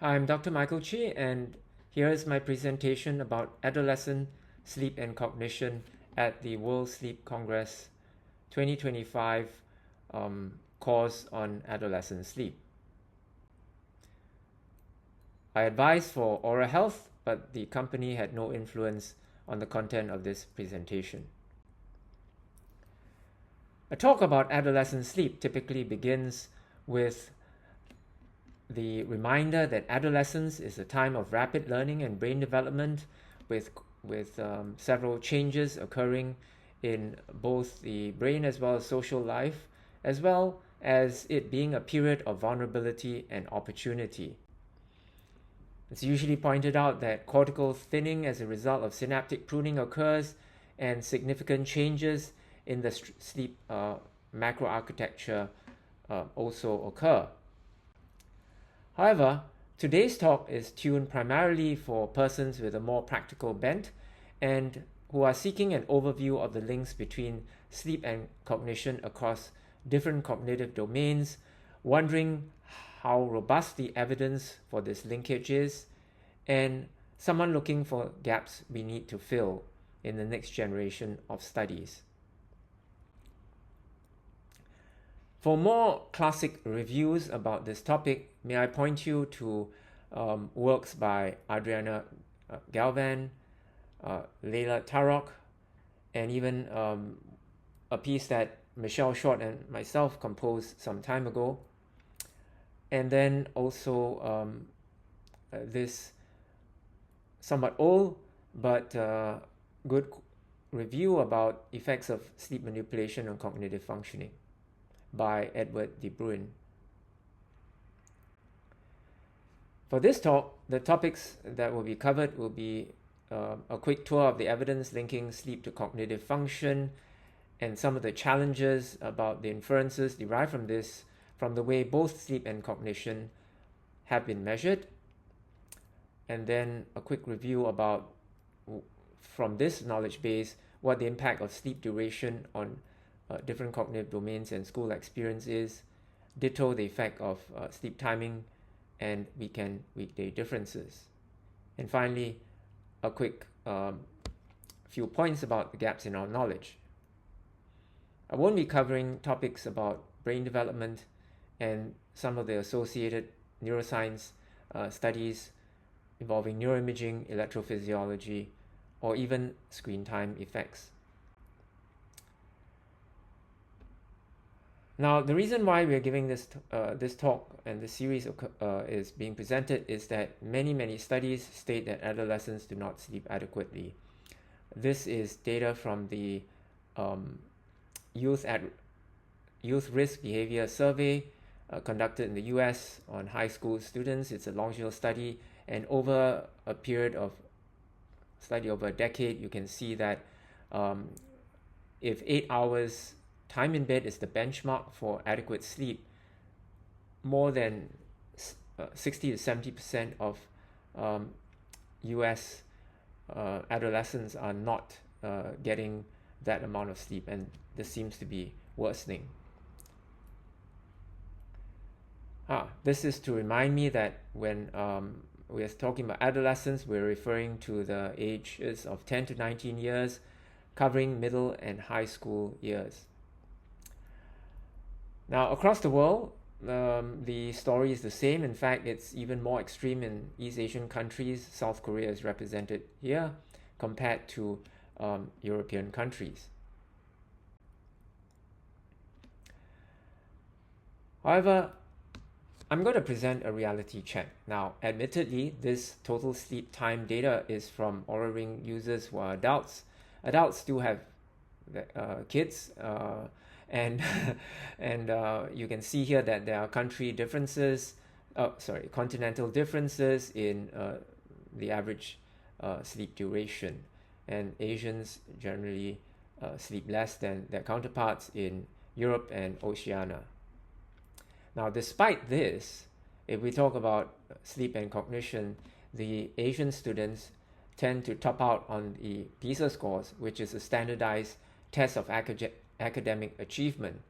I'm Dr. Michael Chi, and here is my presentation about adolescent sleep and cognition at the World Sleep Congress 2025 course on adolescent sleep. I advised for oral health, but the company had no influence on the content of this presentation. A talk about adolescent sleep typically begins with the reminder that adolescence is a time of rapid learning and brain development with several changes occurring in both the brain as well as social life, as well as it being a period of vulnerability and opportunity. It's usually pointed out that cortical thinning as a result of synaptic pruning occurs, and significant changes in the sleep macroarchitecture also occur. However, today's talk is tuned primarily for persons with a more practical bent and who are seeking an overview of the links between sleep and cognition across different cognitive domains, wondering how robust the evidence for this linkage is, and someone looking for gaps we need to fill in the next generation of studies. For more classic reviews about this topic, may I point you to works by Adriana Galvan, Leila Tarok, and even a piece that Michelle Short and myself composed some time ago. And then also this somewhat old but good review about effects of sleep manipulation on cognitive functioning by Edward De Bruin. For this talk, the topics that will be covered will be a quick tour of the evidence linking sleep to cognitive function and some of the challenges about the inferences derived from this, from the way both sleep and cognition have been measured, and then a quick review about, from this knowledge base, what the impact of sleep duration on different cognitive domains and school experience is, ditto the effect of sleep timing and weekday differences. And finally, a quick few points about the gaps in our knowledge. I won't be covering topics about brain development and some of the associated neuroscience studies involving neuroimaging, electrophysiology, or even screen time effects. Now, the reason why we're giving this talk and this series is being presented is that many studies state that adolescents do not sleep adequately. This is data from the Youth Risk Behavior Survey conducted in the US on high school students. It's a longitudinal study, and over a period of study over a decade, you can see that if 8 hours time in bed is the benchmark for adequate sleep, more than 60 to 70% of US adolescents are not getting that amount of sleep, and this seems to be worsening. This is to remind me that when we are talking about adolescents, we're referring to the ages of 10 to 19 years, covering middle and high school years. Now, across the world, the story is the same. In fact, it's even more extreme in East Asian countries. South Korea is represented here compared to European countries. However, I'm going to present a reality check. Now, admittedly, this total sleep time data is from Oura Ring users who are adults. Adults do have kids, and you can see here that there are continental differences in the average sleep duration, and Asians generally sleep less than their counterparts in Europe and Oceania. Now, despite this, if we talk about sleep and cognition, the Asian students tend to top out on the PISA scores, which is a standardized test of academic achievement.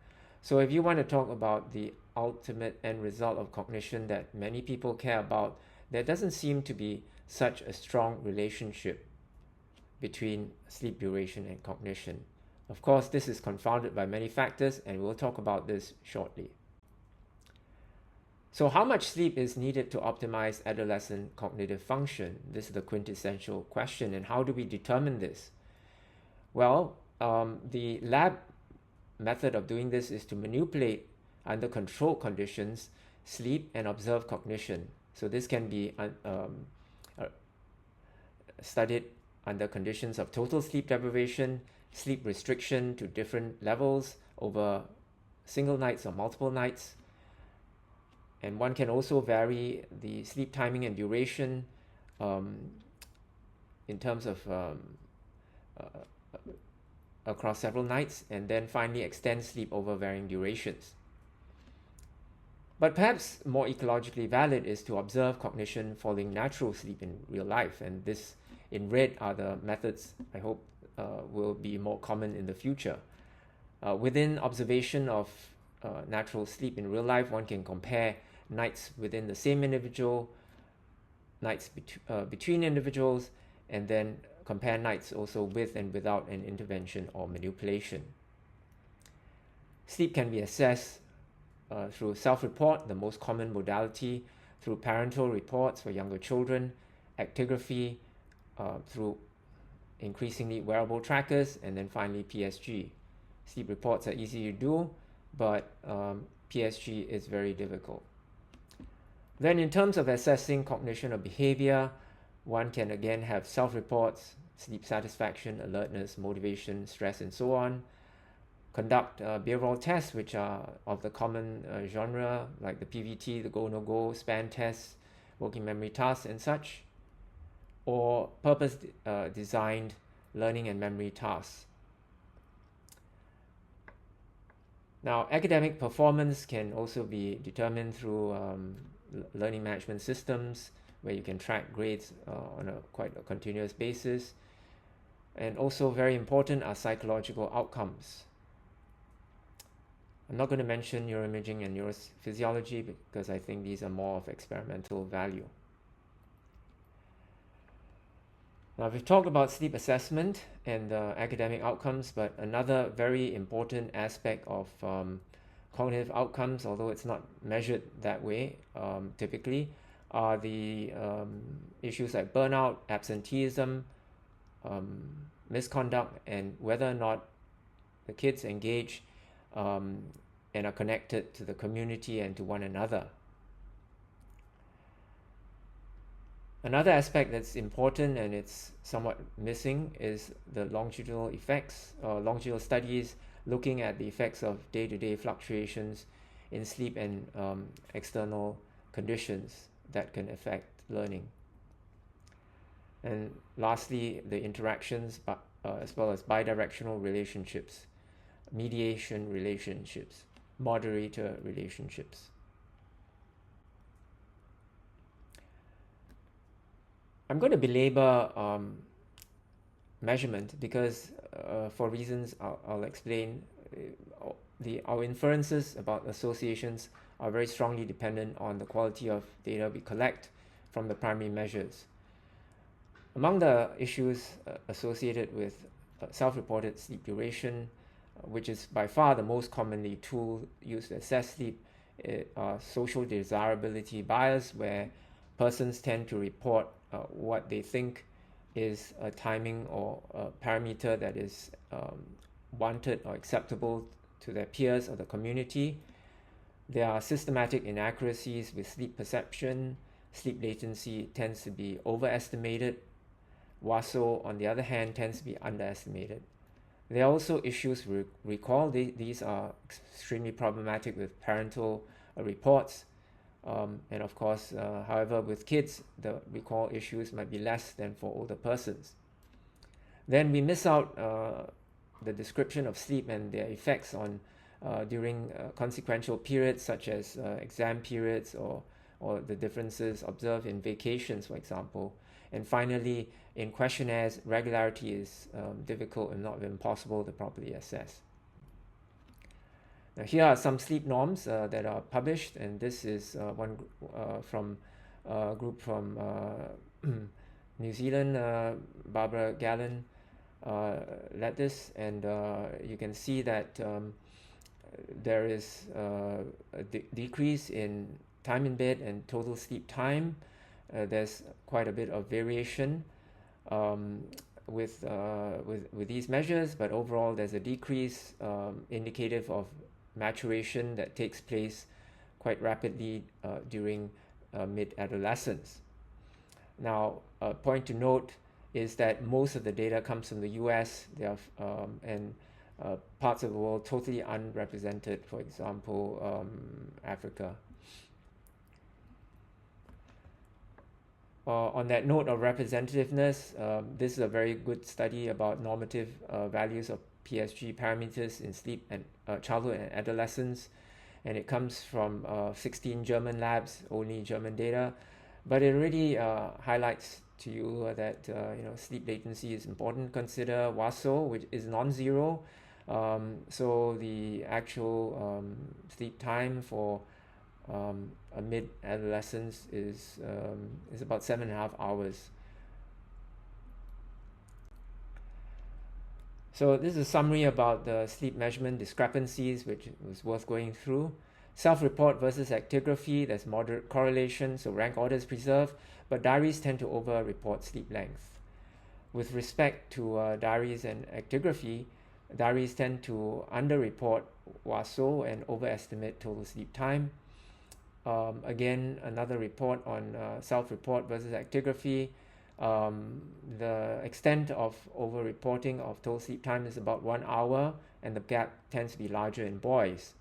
So if you want to talk about the ultimate end result of cognition that many people care about, there doesn't seem to be such a strong relationship between sleep duration and cognition. Of course, this is confounded by many factors, and we'll talk about this shortly. So how much sleep is needed to optimize adolescent cognitive function? This is the quintessential question, and how do we determine this? Well, the lab method of doing this is to manipulate under controlled conditions sleep and observe cognition. So this can be studied under conditions of total sleep deprivation, sleep restriction to different levels over single nights or multiple nights. And one can also vary the sleep timing and duration in terms of across several nights, and then finally extend sleep over varying durations. But perhaps more ecologically valid is to observe cognition following natural sleep in real life, and this in red are the methods I hope will be more common in the future. Within observation of natural sleep in real life, one can compare nights within the same individual, nights between individuals, and then compare nights also with and without an intervention or manipulation. Sleep can be assessed through self-report, the most common modality, through parental reports for younger children, actigraphy, through increasingly wearable trackers, and then finally PSG. Sleep reports are easy to do, but PSG is very difficult. Then in terms of assessing cognition or behavior, one can again have self-reports, sleep satisfaction, alertness, motivation, stress, and so on. Conduct behavioral tests, which are of the common genre, like the PVT, the go, no-go, SPAN tests, working memory tasks, and such, or purpose-designed learning and memory tasks. Now, academic performance can also be determined through learning management systems, where you can track grades on quite a continuous basis. And also very important are psychological outcomes. I'm not going to mention neuroimaging and neurophysiology because I think these are more of experimental value. Now, we've talked about sleep assessment and academic outcomes, but another very important aspect of cognitive outcomes, although it's not measured that way typically, are the issues like burnout, absenteeism, misconduct, and whether or not the kids engage and are connected to the community and to one another. Another aspect that's important and it's somewhat missing is the longitudinal effects, longitudinal studies looking at the effects of day-to-day fluctuations in sleep and external conditions that can affect learning. And lastly, the interactions, as well as bidirectional relationships, mediation relationships, moderator relationships. I'm going to belabor measurement because for reasons I'll explain, our inferences about associations are very strongly dependent on the quality of data we collect from the primary measures. Among the issues associated with self-reported sleep duration, which is by far the most commonly tool used to assess sleep, are social desirability bias, where persons tend to report what they think is a timing or a parameter that is wanted or acceptable to their peers or the community. There are systematic inaccuracies with sleep perception. Sleep latency tends to be overestimated. WASO, on the other hand, tends to be underestimated. There are also issues with recall. These are extremely problematic with parental reports. And of course, however, with kids, the recall issues might be less than for older persons. Then we miss out the description of sleep and their effects on during consequential periods such as exam periods or the differences observed in vacations, for example. And finally, in questionnaires, regularity is difficult and not impossible to properly assess. Now, here are some sleep norms that are published, and this is one from a group from New Zealand, Barbara Gallen, led this, and you can see that there is a decrease in time in bed and total sleep time. There's quite a bit of variation with these measures, but overall there's a decrease indicative of maturation that takes place quite rapidly during mid-adolescence. Now, a point to note is that most of the data comes from the US, and parts of the world totally unrepresented, for example, Africa. On that note of representativeness, this is a very good study about normative values of PSG parameters in sleep and childhood and adolescence, and it comes from 16 German labs, only German data, but it really highlights to you that sleep latency is important. Consider WSS, which is non-zero, so the actual sleep time for a mid-adolescence is about 7.5 hours. So this is a summary about the sleep measurement discrepancies, which was worth going through. Self-report versus actigraphy, there's moderate correlation, so rank order is preserved, but diaries tend to over-report sleep length. With respect to diaries and actigraphy, diaries tend to under-report WSS and overestimate total sleep time. Again, another report on self-report versus actigraphy. The extent of over-reporting of total sleep time is about 1 hour, and the gap tends to be larger in boys.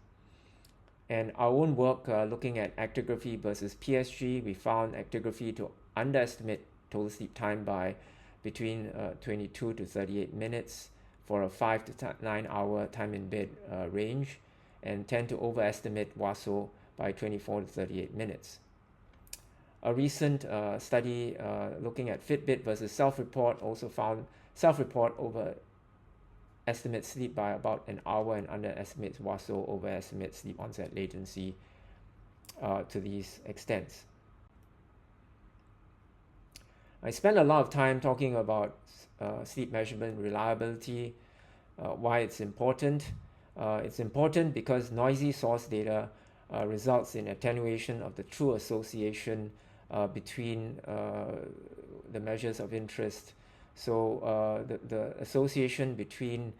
And our own work looking at actigraphy versus PSG, we found actigraphy to underestimate total sleep time by between 22 to 38 minutes for a 5 to 9 hour time in bed range, and tend to overestimate WSS by 24 to 38 minutes. A recent study looking at Fitbit versus self-report also found self-report overestimates sleep by about an hour and underestimates WSS overestimates sleep onset latency to these extents. I spent a lot of time talking about sleep measurement reliability, why it's important. It's important because noisy source data results in attenuation of the true association between the measures of interest. So the association between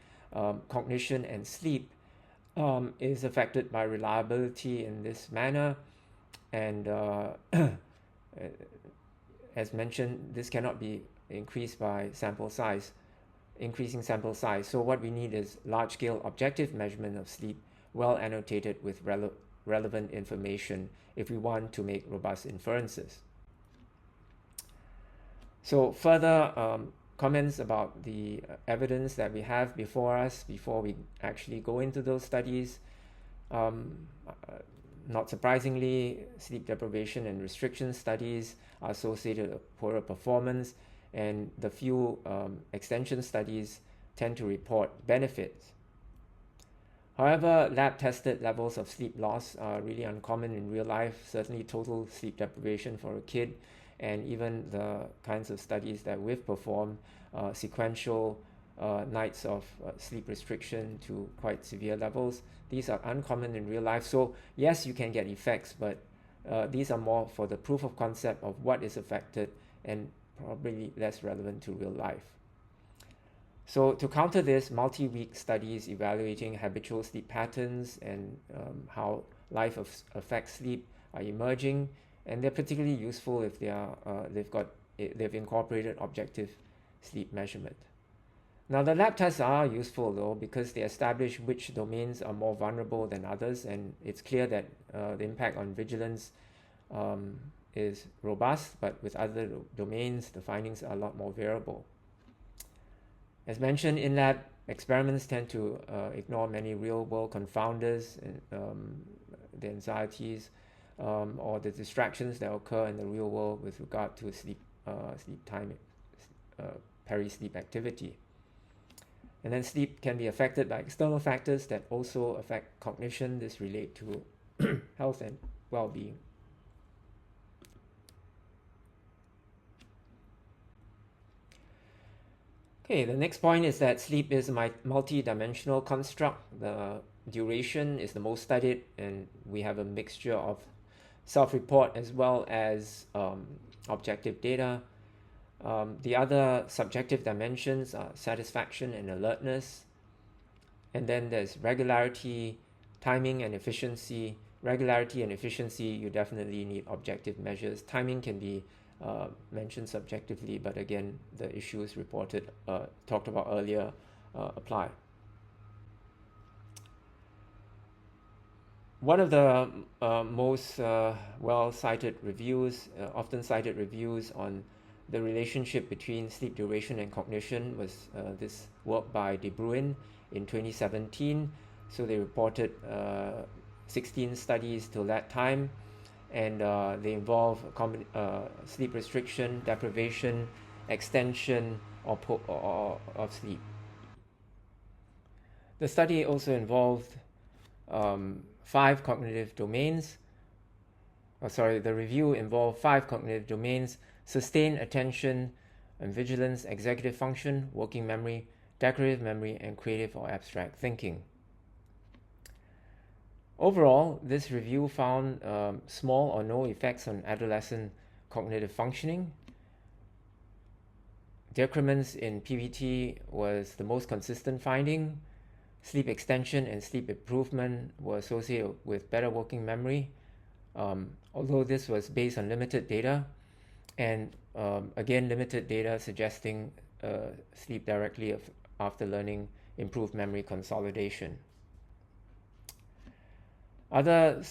cognition and sleep is affected by reliability in this manner, and as mentioned, this cannot be increased by increasing sample size. So what we need is large-scale objective measurement of sleep, well annotated with relevant information if we want to make robust inferences. So further comments about the evidence that we have before us before we actually go into those studies. Not surprisingly, sleep deprivation and restriction studies are associated with poorer performance, and the few extension studies tend to report benefits. However, lab-tested levels of sleep loss are really uncommon in real life, certainly total sleep deprivation for a kid, and even the kinds of studies that we've performed, sequential nights of sleep restriction to quite severe levels. These are uncommon in real life. So yes, you can get effects, but these are more for the proof of concept of what is affected and probably less relevant to real life. So to counter this, multi-week studies evaluating habitual sleep patterns and how life affects sleep are emerging, and they're particularly useful if they've incorporated objective sleep measurement. Now, the lab tests are useful though because they establish which domains are more vulnerable than others, and it's clear that the impact on vigilance is robust, but with other domains, the findings are a lot more variable. As mentioned, in-lab experiments tend to ignore many real-world confounders and the anxieties or the distractions that occur in the real world with regard to sleep time, peri-sleep activity. And then sleep can be affected by external factors that also affect cognition. This relate to health and well-being. Okay, the next point is that sleep is a multi-dimensional construct. The duration is the most studied, and we have a mixture of self-report as well as objective data. The other subjective dimensions are satisfaction and alertness. And then there's regularity, timing, and efficiency. Regularity and efficiency, you definitely need objective measures. Timing can be mentioned subjectively, but again, the issues reported, talked about earlier, apply. One of the most well-cited reviews, often cited reviews on the relationship between sleep duration and cognition was this work by De Bruin in 2017. So they reported 16 studies till that time, and they involve sleep restriction, deprivation, extension, or of sleep. The study also involved 5 cognitive domains. The review involved 5 cognitive domains: sustained attention and vigilance, executive function, working memory, decorative memory, and creative or abstract thinking. Overall, this review found small or no effects on adolescent cognitive functioning. Decrements in PVT was the most consistent finding. Sleep extension and sleep improvement were associated with better working memory, although this was based on limited data, and again, limited data suggesting sleep directly after learning improved memory consolidation. Other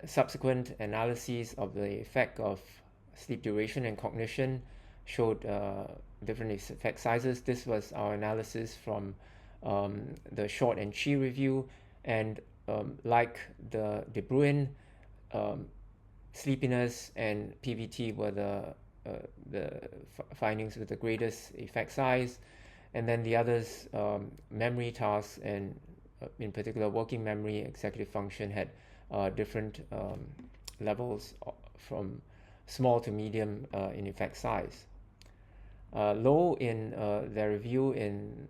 subsequent analyses of the effect of sleep duration and cognition showed different effect sizes. This was our analysis from the Short and Chi review, and like the De Bruin, sleepiness and PVT were the findings with the greatest effect size, and then the others, memory tasks and in particular working memory, executive function, had different levels from small to medium in effect size. Low in their review in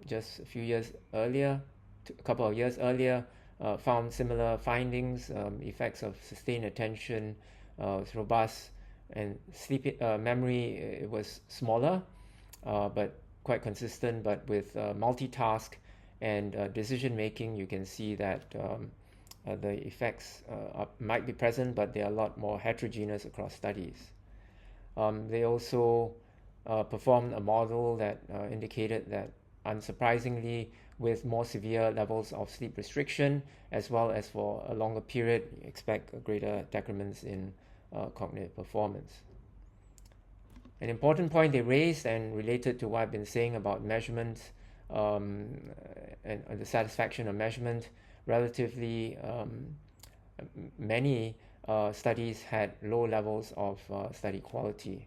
just a few years earlier, a couple of years earlier, found similar findings. Effects of sustained attention was robust, and sleep memory, it was smaller, but quite consistent. But with multitask and decision making, you can see that the effects might be present, but they are a lot more heterogeneous across studies. They also performed a model that indicated that, unsurprisingly, with more severe levels of sleep restriction, as well as for a longer period, you expect greater decrements in cognitive performance. An important point they raised, and related to what I've been saying about measurement and the satisfaction of measurement, relatively many studies had low levels of study quality.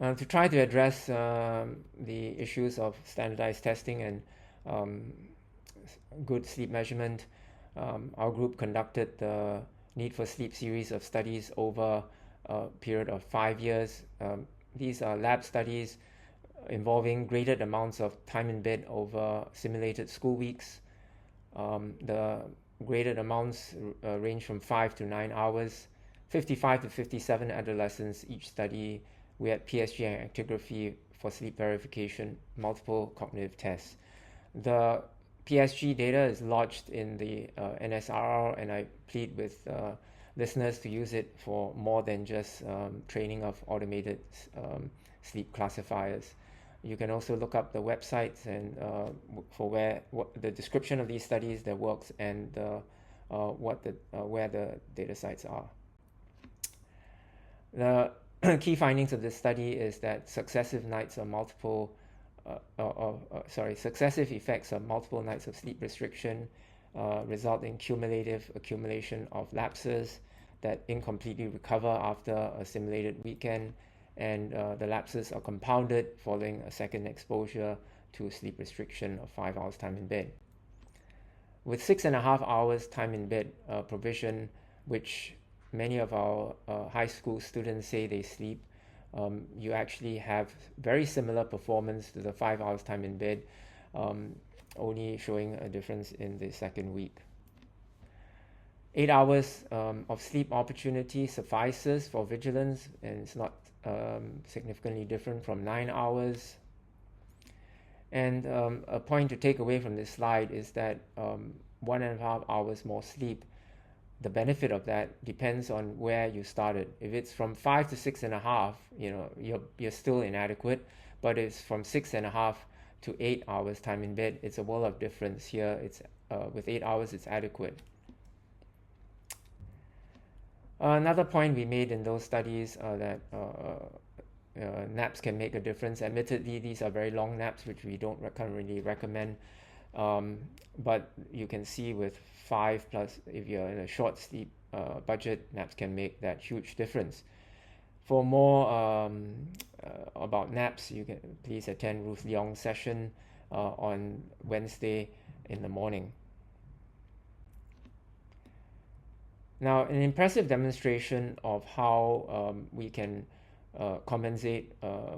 To try to address the issues of standardized testing and good sleep measurement, our group conducted the Need for Sleep series of studies over a period of 5 years. These are lab studies involving graded amounts of time in bed over simulated school weeks. The graded amounts range from 5 to 9 hours, 55 to 57 adolescents each study. We had PSG and actigraphy for sleep verification, multiple cognitive tests. The PSG data is lodged in the NSRR, and I plead with listeners to use it for more than just training of automated sleep classifiers. You can also look up the websites and for what the description of these studies, their works, and where the data sites are. The key findings of this study is that successive effects of multiple nights of sleep restriction result in cumulative accumulation of lapses that incompletely recover after a simulated weekend, and the lapses are compounded following a second exposure to sleep restriction of 5 hours time in bed. With 6.5 hours time in bed provision, which many of our high school students say they sleep, you actually have very similar performance to the 5 hours time in bed, only showing a difference in the second week. 8 hours of sleep opportunity suffices for vigilance, and it's not significantly different from 9 hours. And a point to take away from this slide is that 1.5 hours more sleep, the benefit of that depends on where you started. If it's from 5 to 6.5, you're still inadequate. But it's from 6.5 to 8 hours time in bed, it's a world of difference. Here, it's with 8 hours, it's adequate. Another point we made in those studies that naps can make a difference. Admittedly, these are very long naps, which we don't currently recommend. But you can see with 5+, if you're in a short sleep budget, naps can make that huge difference. For more about naps, you can please attend Ruth Leong's session on Wednesday in the morning. Now, an impressive demonstration of how we can compensate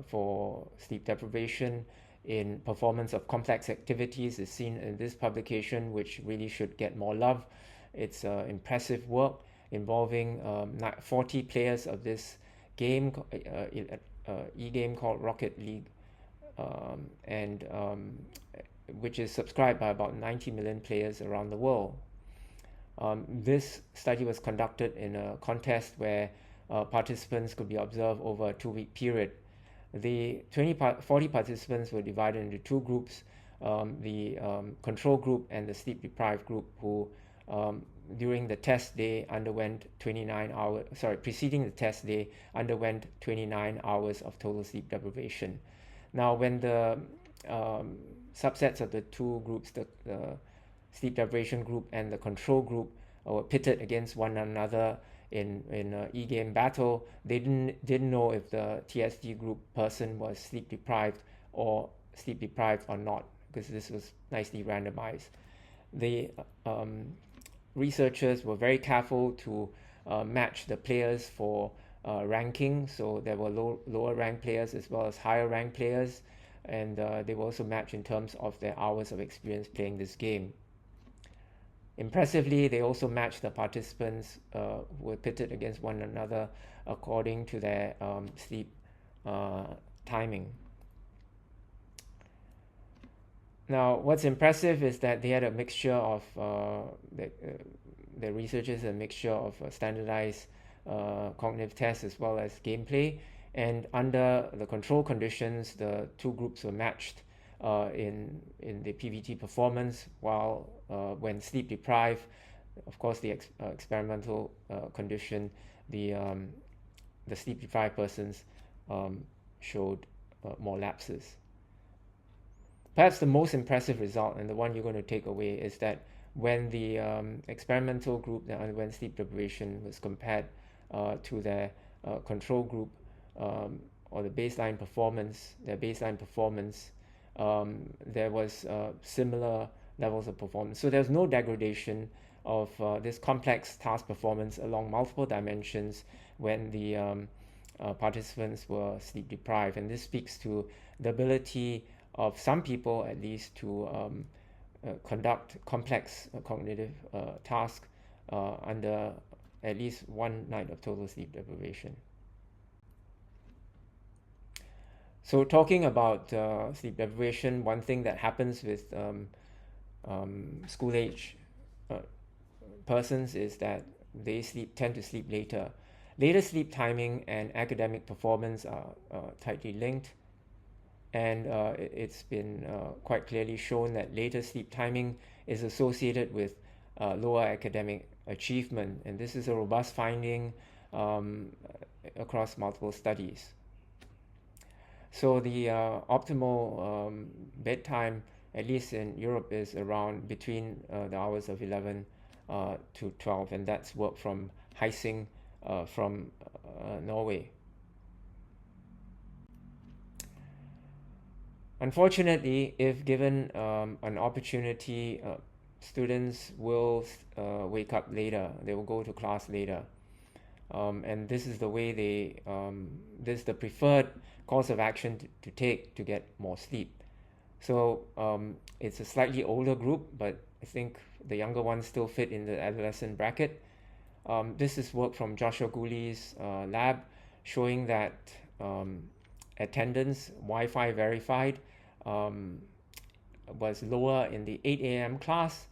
for sleep deprivation in performance of complex activities is seen in this publication, which really should get more love. It's impressive work involving 40 players of this game, e-game called Rocket League, and which is subscribed by about 90 million players around the world. This study was conducted in a contest where participants could be observed over a 2-week period. The 40 participants were divided into two groups, the control group and the sleep-deprived group, who during the test day underwent preceding the test day underwent 29 hours of total sleep deprivation. Now, when the subsets of the two groups, the sleep deprivation group and the control group, were pitted against one another in an e-game battle, they didn't know if the TSD group person was sleep deprived or not, because this was nicely randomized. The researchers were very careful to match the players for ranking, so there were lower ranked players as well as higher ranked players, and they were also matched in terms of their hours of experience playing this game. Impressively, they also matched the participants who were pitted against one another according to their sleep timing. Now, what's impressive is that they had a mixture of, the researchers, a mixture of standardized cognitive tests as well as gameplay. And under the control conditions, the two groups were matched in the PVT performance, while when sleep deprived, of course the experimental condition, the sleep deprived persons showed more lapses. Perhaps the most impressive result, and the one you're going to take away, is that when the experimental group that underwent sleep deprivation was compared to their control group, or their baseline performance, there was similar levels of performance. So there's no degradation of this complex task performance along multiple dimensions when the participants were sleep deprived. And this speaks to the ability of some people, at least, to conduct complex cognitive tasks under at least one night of total sleep deprivation. So talking about sleep deprivation, one thing that happens with school-age persons is that they tend to sleep later. Later sleep timing and academic performance are tightly linked, and it's been quite clearly shown that later sleep timing is associated with lower academic achievement, and this is a robust finding across multiple studies. So the optimal bedtime, at least in Europe, is around between the hours of 11 to 12, and that's work from Heising from Norway. Unfortunately, if given an opportunity, students will wake up later. They will go to class later. and this is the way this is the preferred course of action to take to get more sleep. So it's a slightly older group, but I think the younger ones still fit in the adolescent bracket. This is work from Joshua Gooley's lab showing that attendance, Wi-Fi verified, was lower in the 8 a.m. class.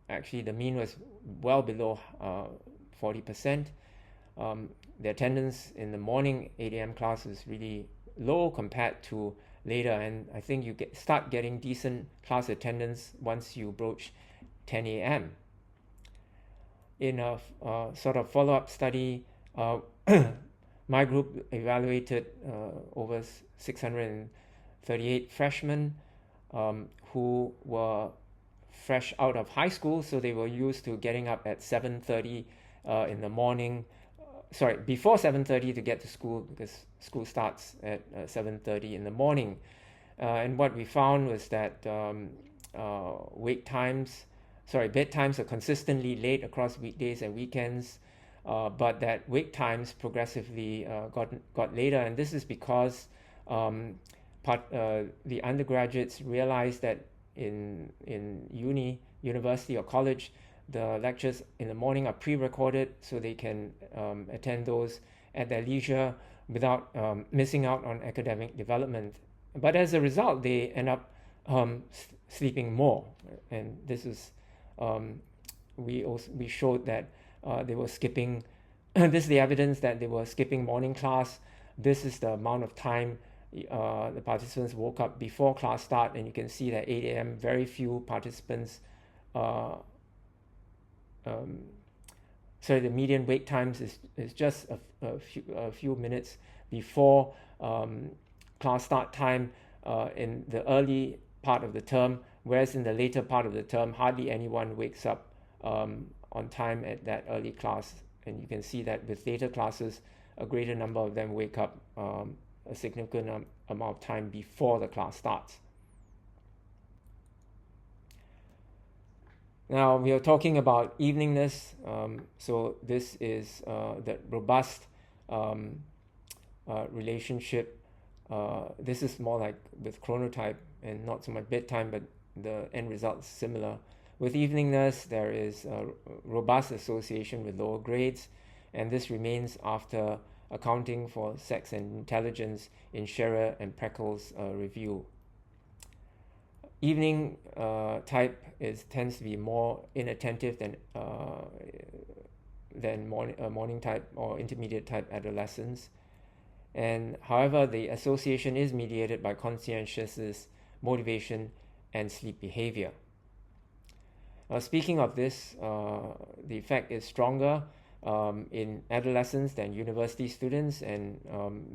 Actually, the mean was well below 40%. The attendance in the morning 8 a.m. class is really low compared to later, and I think you start getting decent class attendance once you broach 10 a.m. In a sort of follow-up study, my group evaluated over 638 freshmen who were fresh out of high school, so they were used to getting up at 7:30 in the morning. Before 7:30 to get to school, because school starts at 7:30 in the morning. And what we found was that bedtimes are consistently late across weekdays and weekends, but that wake times progressively got later, and this is because the undergraduates realized that in university or college, the lectures in the morning are pre-recorded, so they can attend those at their leisure without missing out on academic development. But as a result, they end up sleeping more, and this is we showed that they were skipping. This is the evidence that they were skipping morning class. This is the amount of time the participants woke up before class start, and you can see that 8 a.m. very few participants. The median wake times is just a few minutes before class start time in the early part of the term, whereas in the later part of the term, hardly anyone wakes up on time at that early class. And you can see that with later classes, a greater number of them wake up a significant amount of time before the class starts. Now we are talking about eveningness, so this is the robust relationship. This is more like with chronotype and not so much bedtime, but the end result is similar. With eveningness, there is a robust association with lower grades, and this remains after accounting for sex and intelligence in Scherer and Prekel's review. Evening type tends to be more inattentive than morning type or intermediate type adolescents. And however, the association is mediated by conscientiousness, motivation, and sleep behavior. Speaking of this, the effect is stronger in adolescents than university students, and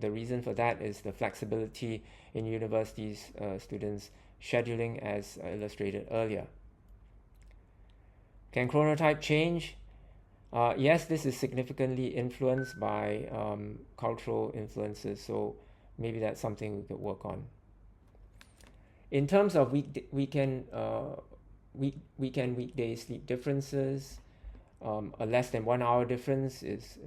the reason for that is the flexibility in universities students scheduling, as illustrated earlier. Can chronotype change? Yes, this is significantly influenced by cultural influences, so maybe that's something we could work on. In terms of weekend weekday sleep differences, a less than 1 hour difference is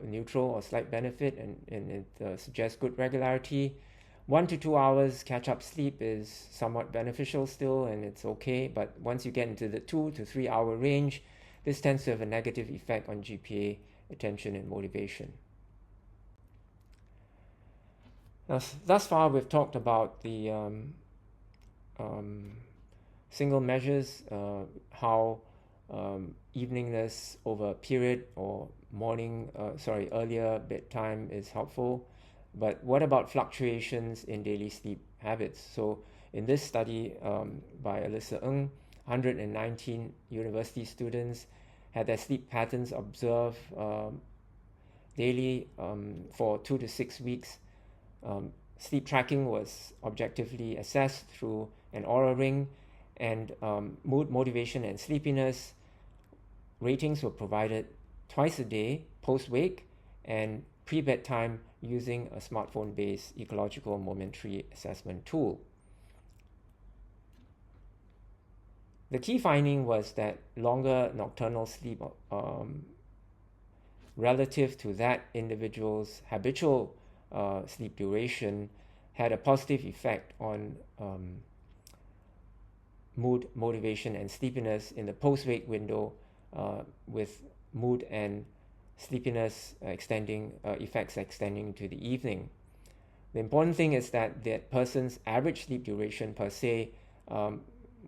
neutral or slight benefit, and it suggests good regularity. 1 to 2 hours catch-up sleep is somewhat beneficial still, and it's okay, but once you get into the 2 to 3 hour range, this tends to have a negative effect on GPA, attention, and motivation. Now, thus far, we've talked about the single measures, how eveningness over a period or earlier bedtime is helpful. But what about fluctuations in daily sleep habits? So in this study by Alyssa Ng, 119 university students had their sleep patterns observed daily for 2 to 6 weeks. Sleep tracking was objectively assessed through an Aura ring, and mood, motivation, and sleepiness ratings were provided twice a day post-wake and pre-bedtime using a smartphone-based ecological momentary assessment tool. The key finding was that longer nocturnal sleep relative to that individual's habitual sleep duration had a positive effect on mood, motivation, and sleepiness in the post-wake window, with mood and sleepiness effects extending to the evening. The important thing is that that person's average sleep duration per se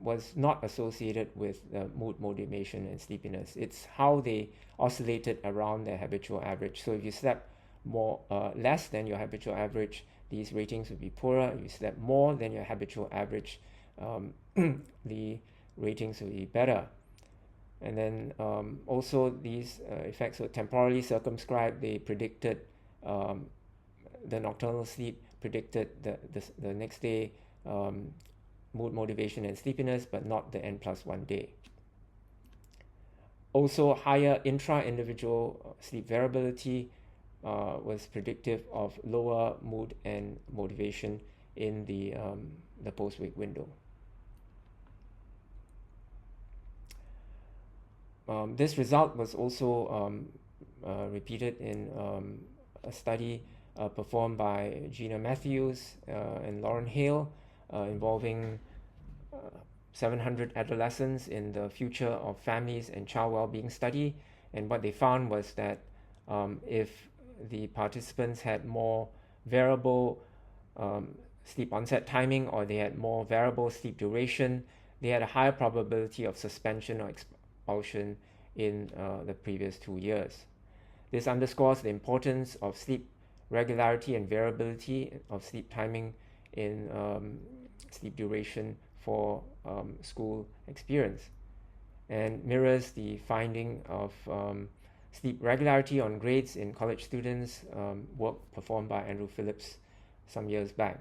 was not associated with mood, motivation, and sleepiness. It's how they oscillated around their habitual average. So if you slept less than your habitual average, these ratings would be poorer. If you slept more than your habitual average, the ratings will be better. And then also these effects were temporally circumscribed. They predicted the nocturnal sleep, predicted the next day mood, motivation, and sleepiness, but not the N+1 day. Also, higher intra-individual sleep variability was predictive of lower mood and motivation in the post-wake window. This result was also repeated in a study performed by Gina Matthews and Lauren Hale involving 700 adolescents in the Future of Families and Child Wellbeing study. And what they found was that if the participants had more variable sleep onset timing, or they had more variable sleep duration, they had a higher probability of suspension or expulsion in the previous 2 years. This underscores the importance of sleep regularity and variability of sleep timing in sleep duration for school experience, and mirrors the finding of sleep regularity on grades in college students, work performed by Andrew Phillips some years back.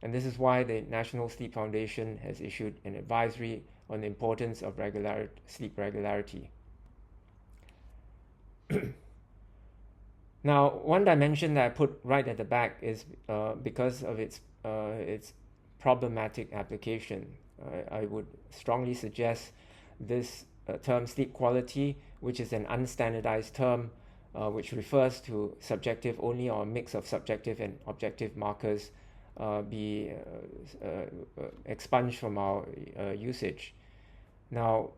And this is why the National Sleep Foundation has issued an advisory on the importance of sleep regularity. Now, one dimension that I put right at the back is because of its problematic application. I would strongly suggest this term sleep quality, which is an unstandardized term which refers to subjective only or a mix of subjective and objective markers, be expunged from our usage. Now,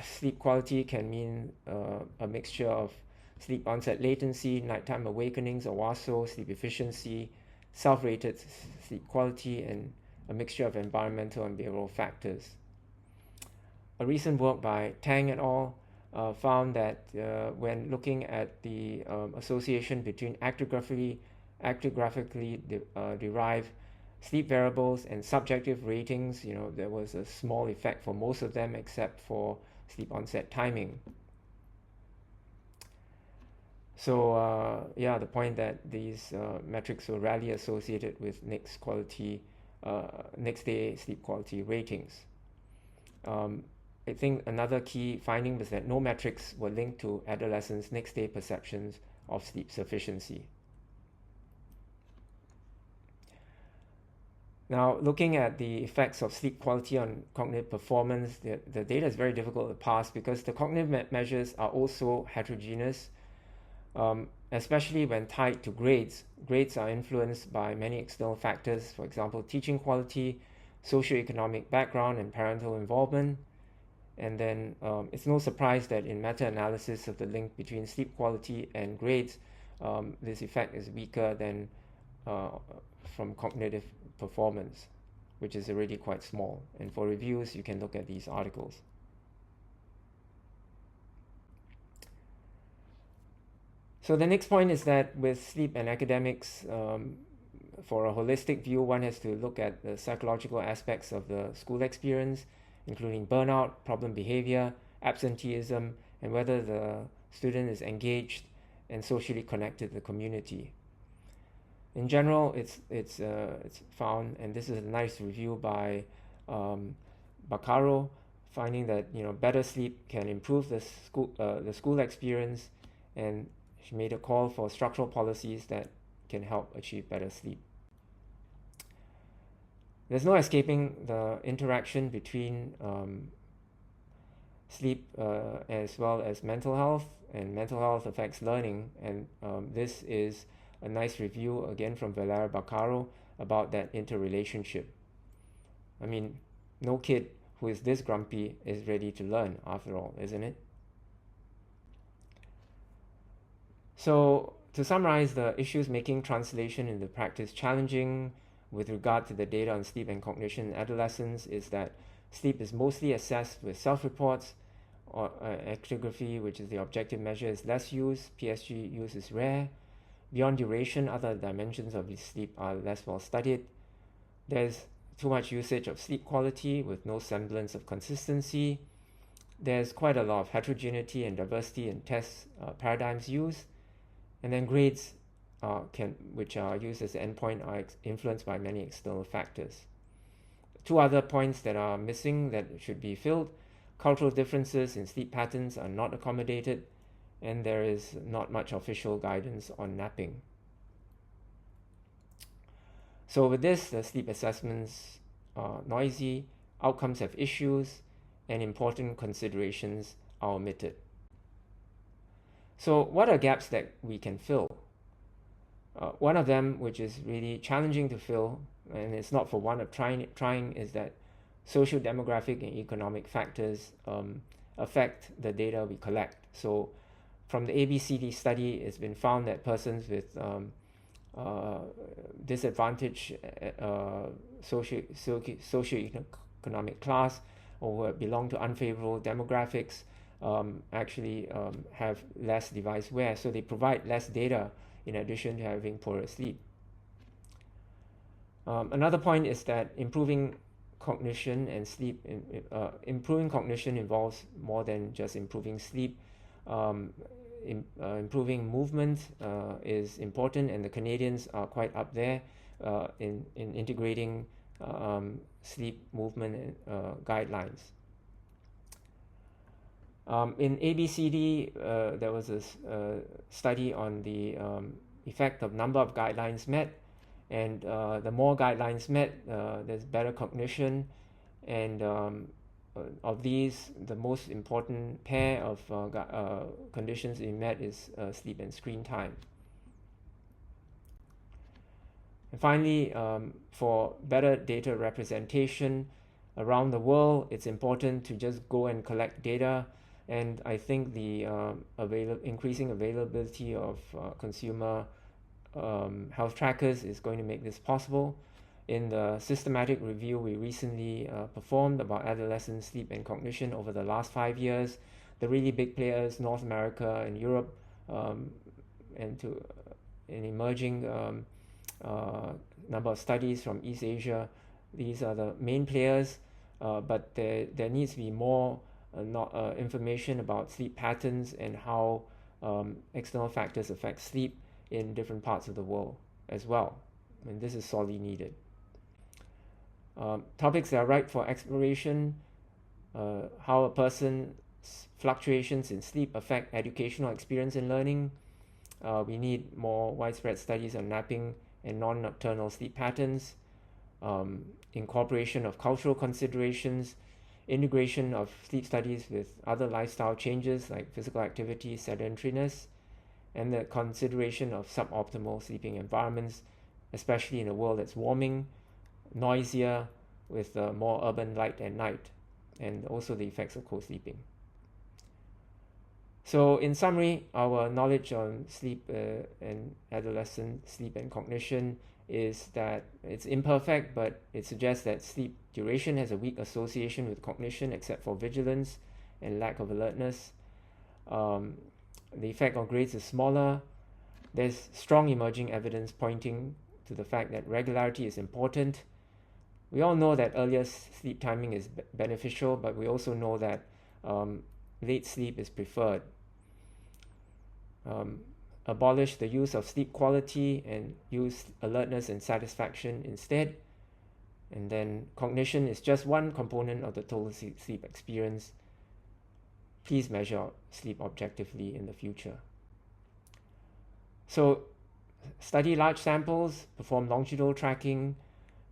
sleep quality can mean a mixture of sleep onset latency, nighttime awakenings, or WASO, sleep efficiency, self-rated sleep quality, and a mixture of environmental and behavioral factors. A recent work by Tang et al. Found that when looking at the association between actigraphically derived sleep variables and subjective ratings, there was a small effect for most of them except for sleep onset timing. So the point that these metrics were rarely associated with next day sleep quality ratings. I think another key finding was that no metrics were linked to adolescents' next day perceptions of sleep sufficiency. Now, looking at the effects of sleep quality on cognitive performance, the data is very difficult to parse because the cognitive measures are also heterogeneous, especially when tied to grades. Grades are influenced by many external factors, for example, teaching quality, socioeconomic background, and parental involvement. And then it's no surprise that in meta-analysis of the link between sleep quality and grades, this effect is weaker than from cognitive performance, which is already quite small. And for reviews, you can look at these articles. So the next point is that with sleep and academics, for a holistic view, one has to look at the psychological aspects of the school experience, including burnout, problem behavior, absenteeism, and whether the student is engaged and socially connected to the community. In general, it's found, and this is a nice review by Baccaro, finding that better sleep can improve the school experience, and she made a call for structural policies that can help achieve better sleep. There's no escaping the interaction between sleep as well as mental health, and mental health affects learning. And this is a nice review again from Valeria Baccaro about that interrelationship. I mean, no kid who is this grumpy is ready to learn after all, isn't it? So to summarize the issues making translation into practice challenging with regard to the data on sleep and cognition in adolescents is that sleep is mostly assessed with self-reports, or actigraphy, which is the objective measure, is less used, PSG use is rare. Beyond duration, other dimensions of sleep are less well studied. There's too much usage of sleep quality with no semblance of consistency. There's quite a lot of heterogeneity and diversity in test paradigms used. And then grades, which are used as the endpoint, are influenced by many external factors. Two other points that are missing that should be filled: cultural differences in sleep patterns are not accommodated, and there is not much official guidance on napping. So with this, the sleep assessments are noisy, outcomes have issues, and important considerations are omitted. So what are gaps that we can fill? One of them, which is really challenging to fill, and it's not for one of trying, is that social, demographic, and economic factors affect the data we collect. So from the ABCD study, it's been found that persons with disadvantaged socioeconomic class, or who belong to unfavorable demographics, actually have less device wear. So they provide less data in addition to having poorer sleep. Another point is that improving cognition and sleep, improving cognition involves more than just improving sleep. Improving movement is important, and the Canadians are quite up there in integrating sleep movement guidelines. In ABCD, there was a study on the effect of number of guidelines met, and the more guidelines met, there's better cognition, and of these, the most important pair of conditions we met is sleep and screen time. And finally, for better data representation around the world, it's important to just go and collect data. And I think the increasing availability of consumer health trackers is going to make this possible. In the systematic review we recently performed about adolescent sleep and cognition over the last 5 years, the really big players, North America and Europe, and to an emerging number of studies from East Asia, these are the main players, but there needs to be more information about sleep patterns and how external factors affect sleep in different parts of the world as well. And this is sorely needed. Topics that are ripe for exploration: how a person's fluctuations in sleep affect educational experience and learning. We need more widespread studies on napping and non-nocturnal sleep patterns, incorporation of cultural considerations, integration of sleep studies with other lifestyle changes like physical activity, sedentariness, and the consideration of suboptimal sleeping environments, especially in a world that's warming, noisier, with more urban light at night, and also the effects of co-sleeping. So in summary, our knowledge on sleep and adolescent sleep and cognition is that it's imperfect, but it suggests that sleep duration has a weak association with cognition except for vigilance and lack of alertness. The effect on grades is smaller. There's strong emerging evidence pointing to the fact that regularity is important. We all know that earlier sleep timing is beneficial, but we also know that late sleep is preferred. Abolish the use of sleep quality and use alertness and satisfaction instead. And then cognition is just one component of the total sleep experience. Please measure sleep objectively in the future. So study large samples, perform longitudinal tracking,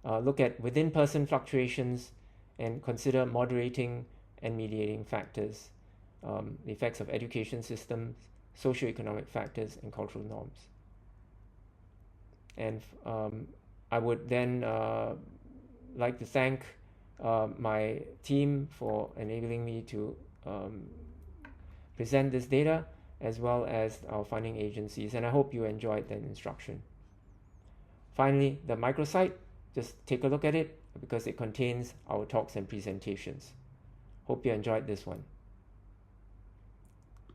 look at within-person fluctuations, and consider moderating and mediating factors, the effects of education systems, socioeconomic factors, and cultural norms. And I would then like to thank my team for enabling me to present this data, as well as our funding agencies, and I hope you enjoyed that instruction. Finally, the microsite, just take a look at it because it contains our talks and presentations. Hope you enjoyed this one.